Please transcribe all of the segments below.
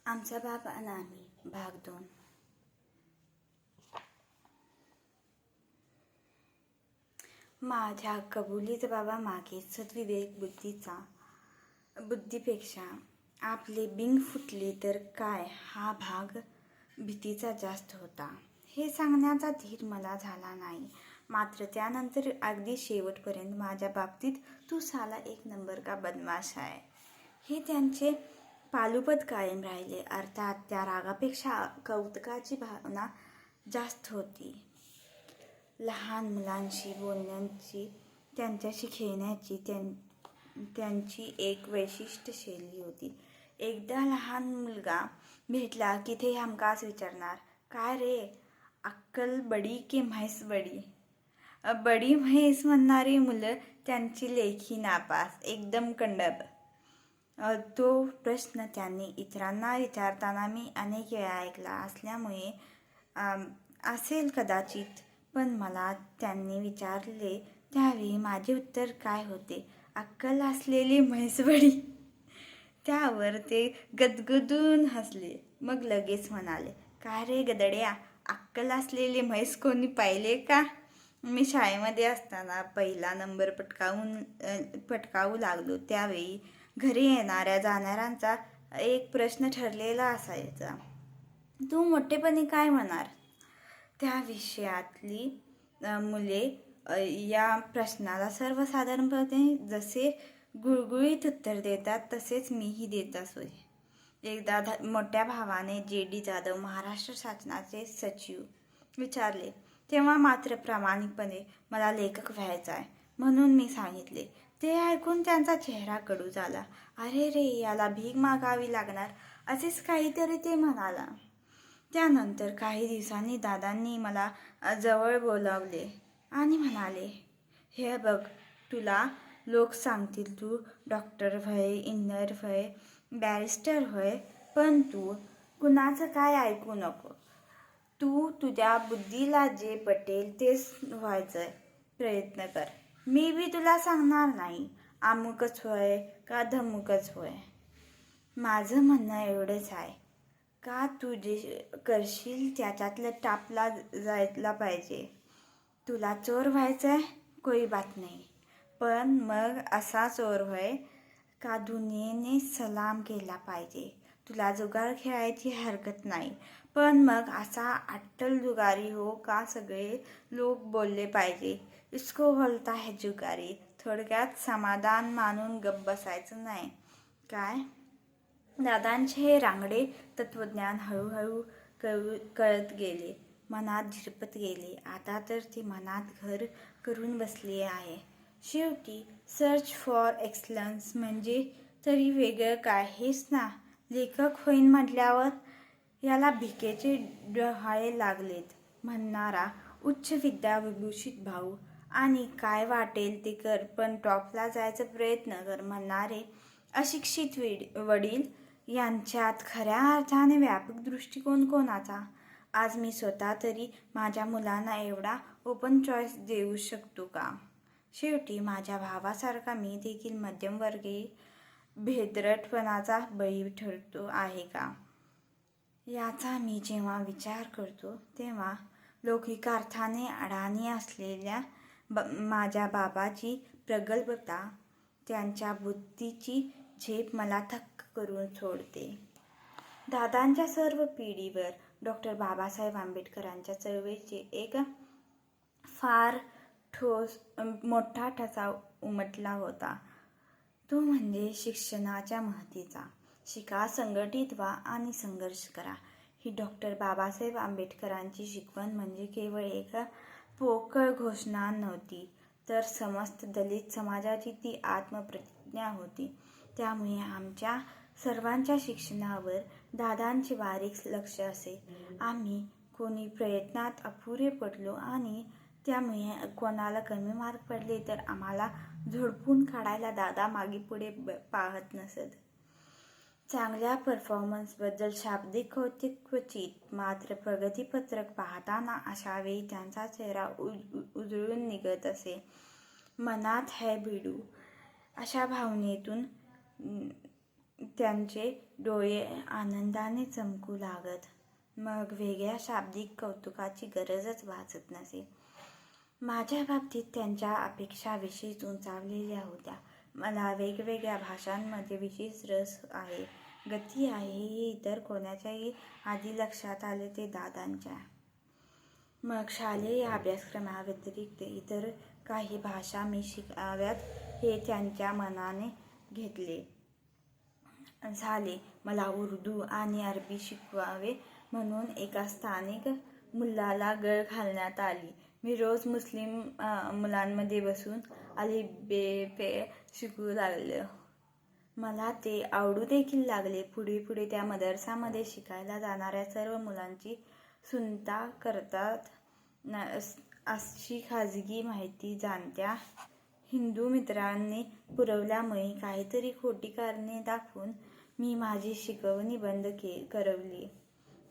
आमचा बाबा आणि आम्ही भाग 2. माझ्या कबुलीत बाबा मागे सद्विवेक बुद्धीपेक्षा आपले बिंग फुटले तर काय हा भाग भीतीचा जास्त होता. हे सांगण्याचा धीर मला झाला नाही. मात्र त्यानंतर अगदी शेवटपर्यंत माझ्या बाबतीत तू साला एक नंबर का बदमाश आहे हे त्यांचे पालुपद कायम राहिले. अर्थात त्या रागापेक्षा कौतुकाची भावना जास्त होती. लहान मुलांशी बोलण्याची, त्यांच्याशी खेळण्याची त्यांची एक वैशिष्ट्य शैली होती. एकदा लहान मुलगा भेटला की ते हमखास विचारणार, काय रे, अक्कल बडी की म्हैस बडी? बडी म्हैस म्हणणारी मुलं त्यांची लेखी नापास, एकदम कंडब. तो प्रश्न त्यांनी इतरांना विचारताना मी अनेक वेळा ऐकला असल्यामुळे असेल कदाचित, पण मला त्यांनी विचारले त्यावेळी माझे उत्तर काय होते? अक्कल असलेली म्हैस बडी. त्यावर ते गदगदून हसले. मग लगेच म्हणाले, काय रे गदड्या, अक्कल असलेली म्हैस कोणी पाहिले का? मी शाळेमध्ये असताना पहिला नंबर पटकावू लागलो त्यावेळी घरी येणाऱ्या जाणाऱ्यांचा एक प्रश्न ठरलेला असायचा, तू मोठेपणी काय होणार? त्या विषयातली मुले या प्रश्नाला सर्वसाधारणपणे जसे गुळगुळीत उत्तर देतात तसेच मीही देत असोय. एकदा मोठ्या भावाने J.D. जाधव महाराष्ट्र शासनाचे सचिव विचारले तेव्हा मात्र प्रामाणिकपणे मला लेखक व्हायचा आहे म्हणून मी सांगितले. ते ऐकून त्यांचा चेहरा कडू झाला. अरे रे, याला भीक मागावी लागणार असेच काहीतरी ते म्हणाला. त्यानंतर काही दिवसांनी दादांनी मला जवळ बोलावले आणि म्हणाले, हे बघ, तुला लोक सांगतील तू डॉक्टर व्हय, इंजिनियर व्हय, बॅरिस्टर व्हय, पण तू कुणाचं काय ऐकू नको. तू तुझ्या बुद्धीला जे पटेल तेच व्हायचा प्रयत्न कर. मी बी तुला सांगणार नाही अमुकच होय का धमुकच होय. माझं म्हणणं एवढंच आहे का तू जे करशील त्याच्यातलं टापला जायला पाहिजे. तुला चोर व्हायचं आहे, कोई बात नाही, पण मग असा चोर होय का दुनियेने सलाम केला पाहिजे. तुला जुगार खेळायची हरकत नाही, पण मग असा अट्टल जुगारी हो का सगळे लोक बोलले पाहिजे, इसको बोलता है जुगारी. थोडक्यात समाधान मानून गप्प बसायचं नाही. काय? दादांचे हे रांगडे तत्वज्ञान हळूहळू कळत गेले, मनात झिरपत गेले. आता तर ते मनात घर करून बसले आहे. शेवटी सर्च फॉर एक्सलन्स म्हणजे तरी वेगळं काय हेच ना. लेखक होईन म्हटल्यावर याला भिकेचे डोहाळे लागलेत म्हणणारा उच्च विद्याविभूषित भाऊ आणि काय वाटेल ते कर पण टॉपला जायचा प्रयत्न कर म्हणणारे अशिक्षित वडील यांच्यात खऱ्या अर्थाने व्यापक दृष्टिकोन कोणाचा? आज मी स्वतः तरी माझ्या मुलांना एवढा ओपन चॉईस देऊ शकतो का? शेवटी माझ्या भावासारखा मी देखील मध्यमवर्गीय भेदरटपणाचा बळी ठरतो आहे का? याचा मी जेव्हा विचार करतो तेव्हा लौकिक अर्थाने अडाणी असलेल्या माझ्या बाबाची प्रगल्भता, त्यांच्या बुद्धीची झेप मला थक्क करून सोडते. दादांच्या सर्व पिढीवर डॉक्टर बाबासाहेब आंबेडकरांच्या चळवळीचे एक फार मोठा ठसा उमटला होता. तो म्हणजे शिक्षणाच्या महत्त्वाचा. शिका, संघटित व्हा आणि संघर्ष करा. ही डॉक्टर बाबासाहेब आंबेडकरांची शिकवण म्हणजे केवळ एक पोकळ घोषणा नव्हती, तर समस्त दलित समाजाची ती आत्मप्रतिज्ञा होती. त्यामुळे आमच्या सर्वांच्या शिक्षणावर दादांचे बारीक लक्ष असे. आम्ही कोणी प्रयत्नात अपुरे पडलो आणि त्यामुळे कोणाला कमी मार्क पडले तर आम्हाला झोडपून काढायला दादा मागे पुढे पाहत नसत. चांगल्या परफॉर्मन्सबद्दल शाब्दिक कौतुक क्वचित, मात्र प्रगतीपत्रक पाहताना अशावेळी त्यांचा चेहरा उजळून निघत असे. मनात है भिडू अशा भावनेतून त्यांचे डोळे आनंदाने चमकू लागत. मग वेगळ्या शाब्दिक कौतुकाची गरजच भासत नसे. माझ्या बाबतीत त्यांच्या अपेक्षा विशेष उंचावलेल्या होत्या. मला वेगवेगळ्या भाषांमध्ये विशेष रस आहे, गती आहे हे इतर कोणाच्याही आधी लक्षात आले ते दादांच्या. मग शालेय अभ्यासक्रमाव्यतिरिक्त इतर काही भाषा मी शिकाव्यात हे त्यांच्या मनाने घेतले झाले. मला उर्दू आणि अरबी शिकवावे म्हणून एका स्थानिक मुल्लाला गळ घालण्यात आली. मी रोज मुस्लिम मुलांमध्ये बसून अलिबे शिकू लागलो. मला ते आवडू देखील लागले. पुढे पुढे त्या मदरसामध्ये शिकायला जाणाऱ्या सर्व मुलांची सुनता करतात अशी खाजगी माहिती जाणत्या हिंदू मित्रांनी पुरवल्यामुळे काहीतरी खोटी कारणे दाखवून मी माझी शिकवणी बंद करवली.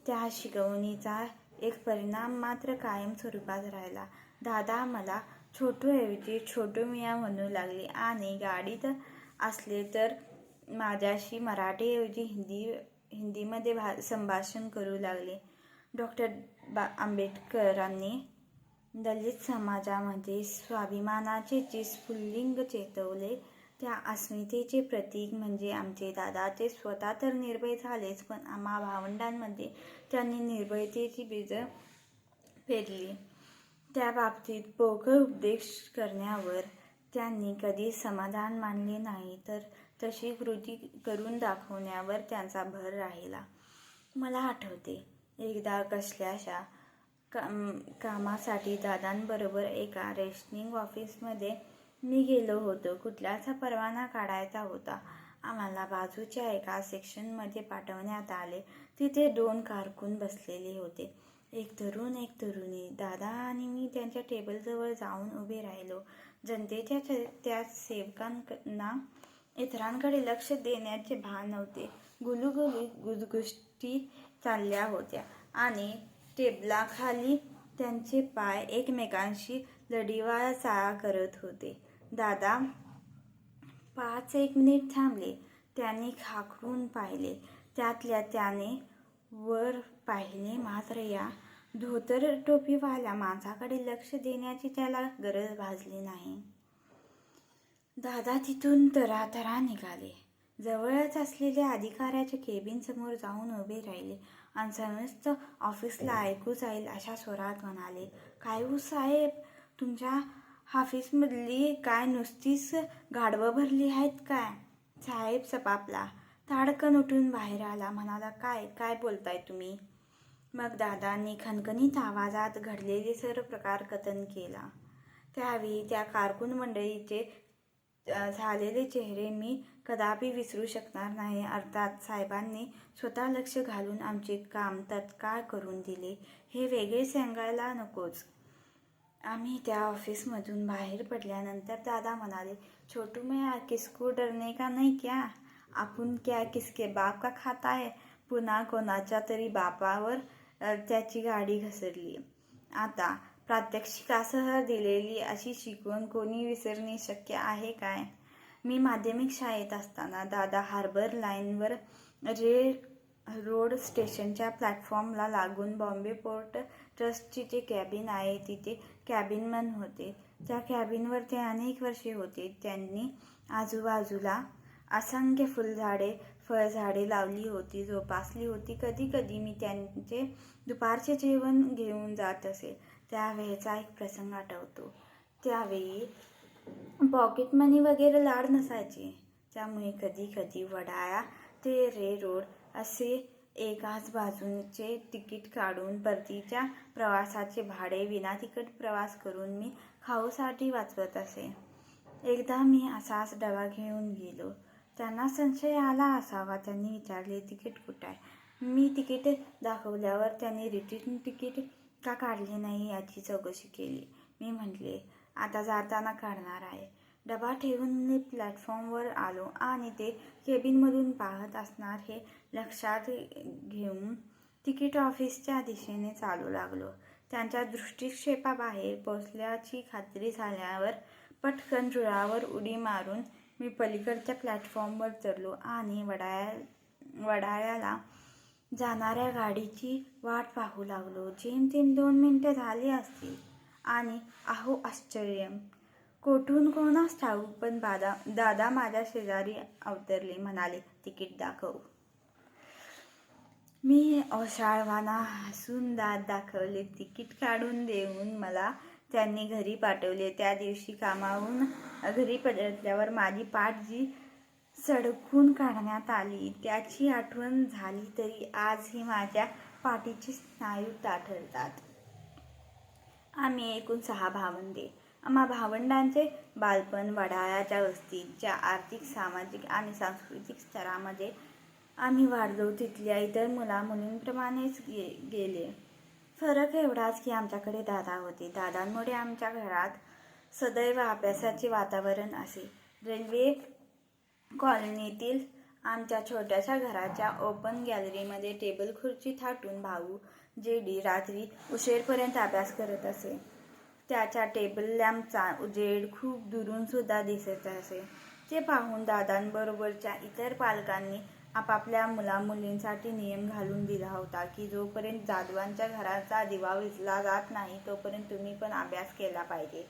त्या शिकवणीचा एक परिणाम मात्र कायम स्वरूपात राहिला. दादा मला छोटूऐवजी छोटू मिया म्हणू लागले आणि गाडीत असले तर माझ्याशी मराठीऐवजी हिंदीमध्ये संभाषण करू लागले. आंबेडकरांनी दलित समाजामध्ये स्वाभिमानाचे जे स्फुल्लिंग चेतवले त्या अस्मितेचे प्रतीक म्हणजे आमचे दादा. ते स्वतः तर निर्भय झालेच, पण आम्हा भावंडांमध्ये त्यांनी निर्भयतेची बीज पेरली. त्या बाबतीत पोकळ उपदेश करण्यावर त्यांनी कधी समाधान मानले नाही, तर तशी कृती करून दाखवण्यावर त्यांचा भर राहिला. मला आठवते, एकदा कसल्याशा कामासाठी दादांबरोबर एका रेशनिंग ऑफिसमध्ये मी गेलो होतो. कुठल्याचा परवाना काढायचा होता. आम्हाला बाजूच्या एका सेक्शनमध्ये पाठवण्यात आले. तिथे 2 कारकून बसलेले होते, एक तरुण एक तरुणी. दादा आणि मी त्यांच्या टेबलजवळ जाऊन उभे राहिलो. जनतेच्या त्या सेवकांना इतरांकडे लक्ष देण्याचे भान नव्हते. गुलूगुलू गुजगुष्टी चालल्या होत्या आणि टेबलाखाली त्यांचे पाय एकमेकांशी लढीवाळ चाळा करत होते. दादा 5-1 मिनिट थांबले. त्यांनी खाकरून पाहिले. त्यातल्या त्याने वर पाहिले, मात्र या धोतर टोपीवाल्या माणसाकडे लक्ष देण्याची त्याला गरज भासली नाही. दादा तिथून तरातरा निघाले. जवळच असलेल्या अधिकाऱ्याच्या केबिनसमोर जाऊन उभे राहिले आणि समस्त ऑफिसला ऐकू जाईल अशा स्वरात म्हणाले, "काय हो साहेब, तुमच्या ऑफिसमधली काय नुसतीच गाढवं भरली आहेत काय?" साहेब सपापला, ताडकन उठून बाहेर आला. म्हणाला, काय बोलताय तुम्ही?" मग दादांनी खणखणीत आवाजात घडलेले सर्व प्रकार कथन केला. त्यावेळी त्या कारकून मंडळीचे झालेले चेहरे मी कदापि विसरू शकणार नाही. अर्थात साहेबांनी स्वतः लक्ष घालून आमचे काम तत्काळ करून दिले हे वेगळे सांगायला नकोच. आम्ही त्या ऑफिसमधून बाहेर पडल्यानंतर दादा म्हणाले, "छोटू मैं किसको डरने का नहीं क्या? आपण क्या किसके बाप का खाता है?" पुन्हा कोणाच्या तरी बापावर त्याची गाडी घसरली. आता प्रात्यक्षिकासह दिलेली अशी शिकवण कोणी विसरणे शक्य आहे काय? मी माध्यमिक शाळेत असताना दादा हार्बर लाईनवर रोड स्टेशनच्या प्लॅटफॉर्मला लागून बॉम्बे पोर्ट ट्रस्टची जे कॅबिन आहे तिथे कॅबिनमन होते. त्या कॅबिनवर ते अनेक वर्षे होते. त्यांनी आजूबाजूला असंख्य फुलझाडे, फळझाडे लावली होती, जोपासली होती. कधी कधी मी त्यांचे दुपारचे जेवण घेऊन जात असे. त्यावेळेचा एक प्रसंग आठवतो. त्यावेळी पॉकेट मनी वगैरे लाड नसायचे. त्यामुळे कधी कधी वडाळा ते रे रोड असे एकाच बाजूचे तिकीट काढून परतीच्या प्रवासाचे भाडे विनातिकीट प्रवास करून मी खाऊसाठी वाचवत असे. एकदा मी असाच डबा घेऊन गेलो. त्यांना संशय आला असावा. त्यांनी विचारले, "तिकीट कुठे आहे?" मी तिकीट दाखवल्यावर त्यांनी रिटर्न तिकीट का काढले नाही याची चौकशी केली. मी म्हटले, "आता जाताना काढणार आहे." डबा ठेवून मी प्लॅटफॉर्मवर आलो आणि ते केबिनमधून पाहत असणार हे लक्षात घेऊन तिकीट ऑफिसच्या दिशेने चालू लागलो. त्यांच्या दृष्टिक्षेपाबाहेर पोचल्याची खात्री झाल्यावर पटकन रुळावर उडी मारून मी पलीकडच्या प्लॅटफॉर्मवर चढलो आणि वडाळ्याला जाणाऱ्या गाडीची वाट पाहू लागलो. जेमतेम 2 मिनिटं झाली असतील आणि अहो आश्चर्य, कोठून कोणास ठाऊक, पण दादा माझ्या शेजारी अवतरले. म्हणाले, तिकीट दाखव. मी ओशाळवाना हसून दात दाखवले. तिकीट काढून देऊन मला त्यांनी घरी पाठवले. त्या दिवशी कामावरून घरी परतल्यावर माझी पाठ जी सडकून काढण्यात आली त्याची आठवण झाली तरी आजही माझ्या पाठीचे स्नायू ताठरतात. आम्ही एकूण 6 भावंडे. आम्हा भावंडांचे बालपण वडाळ्याच्या वस्तीत, ज्या आर्थिक, सामाजिक आणि सांस्कृतिक स्तरामध्ये आम्ही वाढलो तिथल्या इतर मुलामुलींप्रमाणेच गेले. फरक एवढाच की आमच्याकडे दादा होते. दादांमुळे आमच्या घरात सदैव अभ्यासाचे वातावरण असे. रेल्वे कॉलनीतील आमच्या छोट्याशा घराच्या ओपन गॅलरीमध्ये टेबल खुर्ची थाटून भाऊ जेडी रात्री उशीरपर्यंत अभ्यास करत असे. त्याच्या टेबल लॅम्पचा उजेड खूप दुरून सुद्धा दिसत असे. ते पाहून दादांबरोबरच्या इतर पालकांनी आपापल्या मुलामुलींसाठी नियम घालून दिला होता की जोपर्यंत जाधवांच्या घराचा दिवा विझला जात नाही तोपर्यंत तुम्ही पण अभ्यास केला पाहिजे.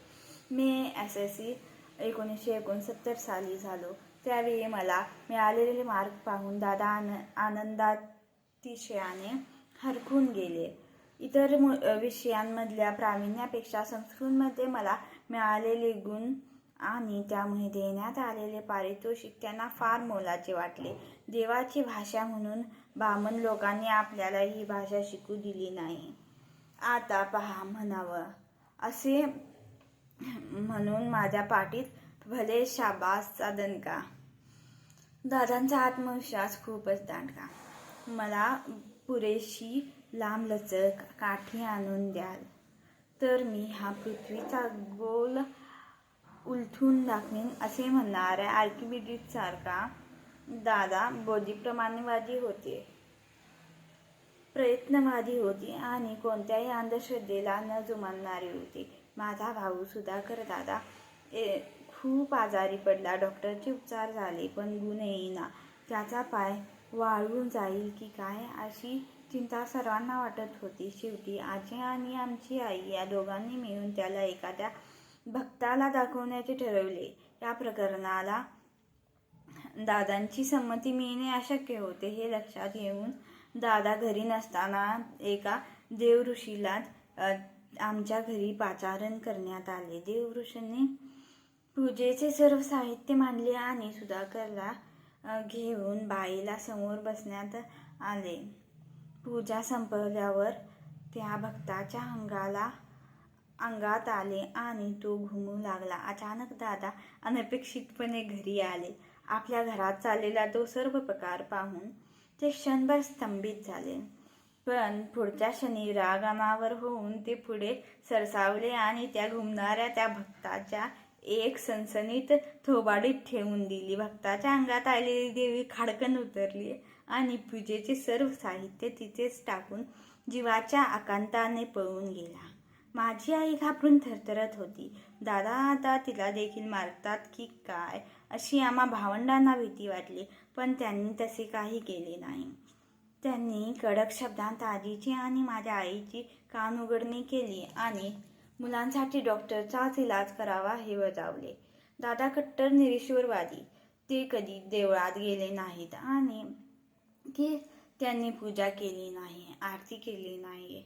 मी SSC 1969 साली झालो. त्यावेळी मला मिळालेले मार्क पाहून दादा आनंदातिशयाने हरखून गेले. इतर विषयांमधल्या प्रावीण्यापेक्षा संस्कृतमध्ये मला मिळालेले गुण आणि त्यामुळे देण्यात आलेले पारितोषिक त्यांना फार मोलाचे वाटले. देवाची भाषा म्हणून बामण लोकांनी आपल्याला ही भाषा शिकू दिली नाही. आता पहा म्हणावं असे म्हणून माझ्या पाठीत भले शाबासचा दणका. दादांचा आत्मविश्वास खूपच दांडगा. मला पुरेशी लांबलचक काठी आणून द्याल तर मी हा पृथ्वीचा गोल उलथून दाखवीन असे म्हणणाऱ्या आर्किमिडीजसारखा दादा बुद्धिप्रमाणवादी होते, प्रयत्नवादी होते आणि कोणत्याही अंधश्रद्धेला न जुमानणारे होते. माझा भाऊ सुधाकर दादा खूप आजारी पडला. डॉक्टरचे उपचार झाले पण गुण येईना. त्याचा पाय वाळून जाईल की काय अशी चिंता सर्वांना वाटत होती. शेवटी आजी आणि आमची आई या दोघांनी मिळून त्याला एखाद्या भक्ताला दाखवण्याचे ठरवले. या प्रकरणाला दादांची संमती मिळणे अशक्य होते हे लक्षात घेऊन दादा घरी नसताना एका देवऋषीला आमच्या घरी पाचारण करण्यात आले. देवऋषींनी पूजेचे सर्व साहित्य मांडले आणि सुधाकरला घेऊन बाईला समोर बसण्यात आले. पूजा संपल्यावर त्या भक्ताच्या अंगात आले आणि तो घुमू लागला. अचानक दादा अनपेक्षितपणे घरी आले. आपल्या घरात चाललेला तो सर्व प्रकार पाहून ते क्षणभर स्तंभित झाले. पण पुढच्या क्षणी राग अनावर होऊन ते पुढे सरसावले आणि त्या घुमणाऱ्या त्या भक्ताच्या एक सणसणीत थोबाडीत ठेवून दिली. भक्ताच्या अंगात आलेली देवी खाडकन उतरली आणि पूजेचे सर्व साहित्य तिथेच टाकून जीवाच्या आकांताने पळून गेला. माझी आई घाबरून थरथरत होती. दादा आता तिला देखील मारतात की काय अशी आम्हा भावंडांना भीती वाटली. पण त्यांनी तसे काही केले नाही. त्यांनी कडक शब्दांत आजीची आणि माझ्या आईची कानउघडणी केली आणि मुलांसाठी डॉक्टरचाच इलाज करावा हे बजावले. दादा कट्टर निरीश्वरवादी. ते कधी देवळात गेले नाहीत आणि की त्यांनी पूजा केली नाही, आरती केली नाही.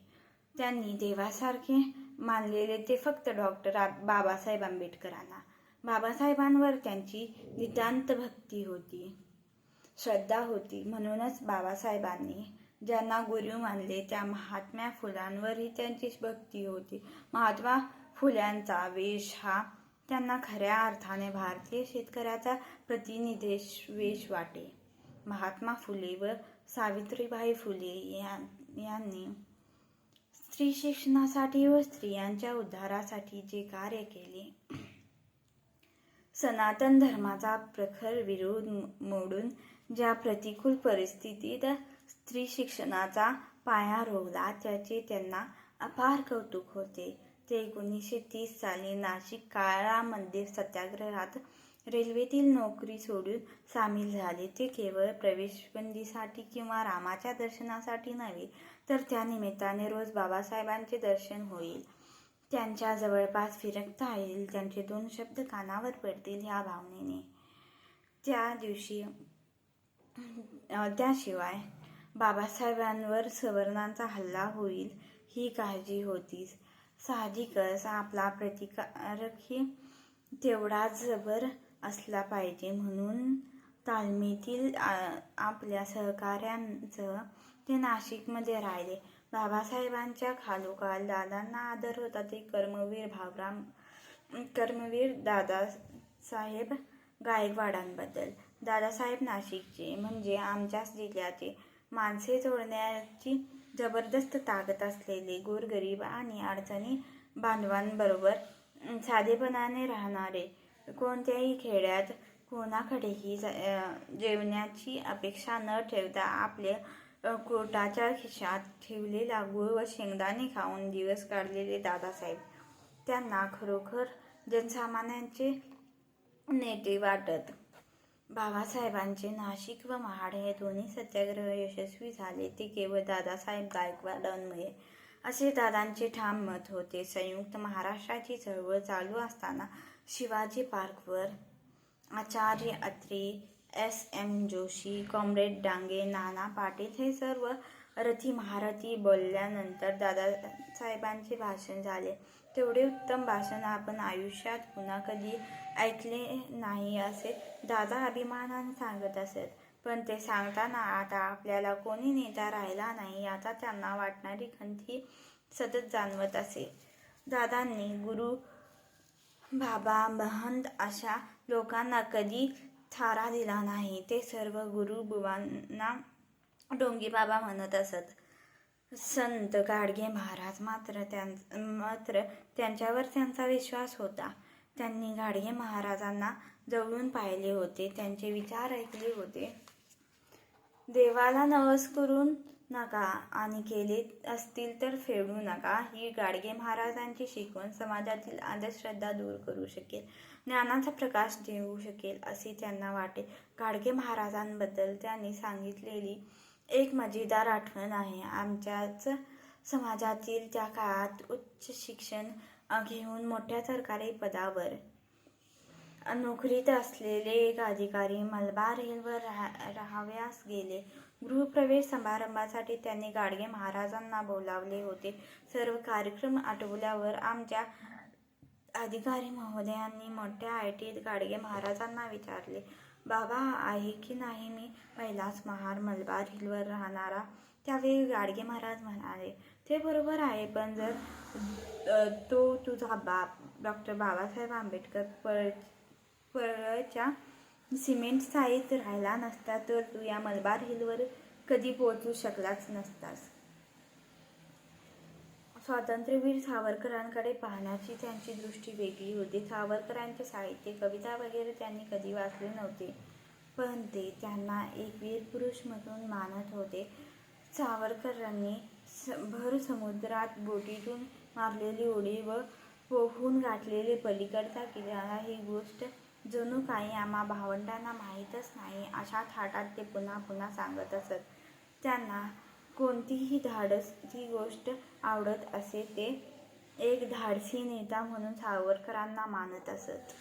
त्यांनी देवासारखे मानलेले ते फक्त डॉक्टर बाबासाहेब आंबेडकरांना. बाबासाहेबांवर त्यांची नितांत भक्ती होती, श्रद्धा होती. म्हणूनच बाबासाहेबांनी ज्यांना गुरु मानले त्या महात्मा फुलांवरही त्यांची भक्ती होती. महात्मा फुल्यांचा वेश हा त्यांना खऱ्या अर्थाने भारतीय शेतकऱ्याचा प्रतिनिधी वेश वाटे. महात्मा फुले व सावित्रीबाई फुले यांनी स्त्री शिक्षणासाठी व स्त्रियांच्या उद्धारासाठी जे कार्य केले, सनातन धर्माचा प्रखर विरोध मोडून ज्या प्रतिकूल परिस्थितीत स्त्री शिक्षणाचा पाया रोवला त्याचे त्यांना अपार कौतुक होते. ते 1930 साली नाशिक काळामध्ये सत्याग्रहात रेल्वेतील नोकरी सोडून सामील झाले. ते केवळ प्रवेशबंदीसाठी किंवा रामाच्या दर्शनासाठी नव्हे, तर त्या निमित्ताने रोज बाबासाहेबांचे दर्शन होईल, त्यांच्या जवळपास फिरकता येईल, त्यांचे 2 शब्द कानावर पडतील ह्या भावनेने. त्याशिवाय बाबासाहेबांवर सवर्णांचा हल्ला होईल ही काळजी होतीच. साहजिकच आपला प्रतिकारही तेवढाच जबर असला पाहिजे, म्हणून तालमीतील आपल्या सहकाऱ्यांसह ते नाशिकमध्ये राहिले. बाबासाहेबांच्या खालोखाल दादांना आदर होता ते कर्मवीर दादासाहेब गायकवाडांबद्दल. दादासाहेब नाशिकचे म्हणजे आमच्याच जिल्ह्याचे. माणसे जोडण्याची जबरदस्त ताकद असलेले, गोरगरीब आणि अडचणी बांधवांबरोबर साधेपणाने राहणारे, कोणत्याही खेड्यात कोणाकडेही जेवण्याची अपेक्षा न ठेवता आपल्या कोटाच्या खिशात ठेवलेला गूळ व शेंगदाणे खाऊन दिवस काढलेले दादासाहेब त्यांना खरोखर जनसामान्यांचे नेते वाटत. बाबासाहेबांचे नाशिक व महाड हे दोन्ही सत्याग्रह यशस्वी झाले ते केवळ दादासाहेब गायकवाडांमुळे, असे दादांचे ठाम मत होते. संयुक्त महाराष्ट्राची चळवळ चालू असताना शिवाजी पार्कवर आचार्य अत्रे, S.M. जोशी, कॉम्रेड डांगे, नाना पाटील हे सर्व रथी महारथी बोलल्यानंतर दादासाहेबांचे भाषण झाले. तेवढे उत्तम भाषण आपण आयुष्यात पुन्हा कधी ऐकले नाही असे दादा अभिमानाने सांगत असत. पण ते सांगताना आता आपल्याला कोणी नेता राहिला नाही याचा त्यांना वाटणारी खंतही सतत जाणवत असे. दादांनी गुरु, बाबा, महंत अशा लोकांना कधी थारा दिला नाही. ते सर्व गुरुबुवांना डोंगी बाबा म्हणत असत. संत गाडगे महाराज मात्र त्यांच्यावर त्यांचा विश्वास होता. त्यांनी गाडगे महाराजांना जवळून पाहिले होते, त्यांचे विचार ऐकले होते. देवाला नवस करू नका आणि केले असतील तर फेडू नका ही गाडगे महाराजांची शिकवण समाजातील अंधश्रद्धा दूर करू शकेल, ज्ञानाचा प्रकाश देऊ शकेल असे त्यांना वाटे. गाडगे महाराजांबद्दल त्यांनी सांगितलेली एक मजेदार आठवण आहे. आमच्याच समाजातील त्या काळात उच्च शिक्षण घेऊन मोठ्या सरकारी पदावर नोकरीत असलेले एक अधिकारी मलबार हिलवर राहावयास गेले. गृहप्रवेश समारंभासाठी त्यांनी गाडगे महाराजांना बोलावले होते. सर्व कार्यक्रम आटोपल्यावर आमच्या अधिकारी महोदयांनी मोठ्या आयटीत गाडगे महाराजांना विचारले, बाबा आहे की नाही मी पहिलाच महार मलबार हिलवर राहणारा? त्यावेळी गाडगे महाराज म्हणाले, ते बरोबर आहे, पण जर तो तुझा बाप डॉ. बाबासाहेब आंबेडकर परळच्या सिमेंट चाळीत राहिला नसता तर तू या मलबार हिलवर कधी पोहोचू शकलाच नसतास. स्वातंत्र्यवीर सावरकरांकडे पाहण्याची त्यांची दृष्टी वेगळी होती. सावरकरांचे साहित्य, कविता वगैरे त्यांनी कधी वाचले नव्हते, पण ते त्यांना एक वीर पुरुष म्हणून मानत होते. सावरकरांनी भर समुद्रात बोटीतून मारलेली उडी व पोहून गाठलेले पलीकडचा किनारा ही गोष्ट जणू काही आम्हा भावंडांना माहीतच नाही अशा थाटात ते पुन्हा पुन्हा सांगत असत. त्यांना कोणतीही धाडसी गोष्ट आवडत असे. ते एक धाडसी नेता म्हणून सावरकरांना मानत असत.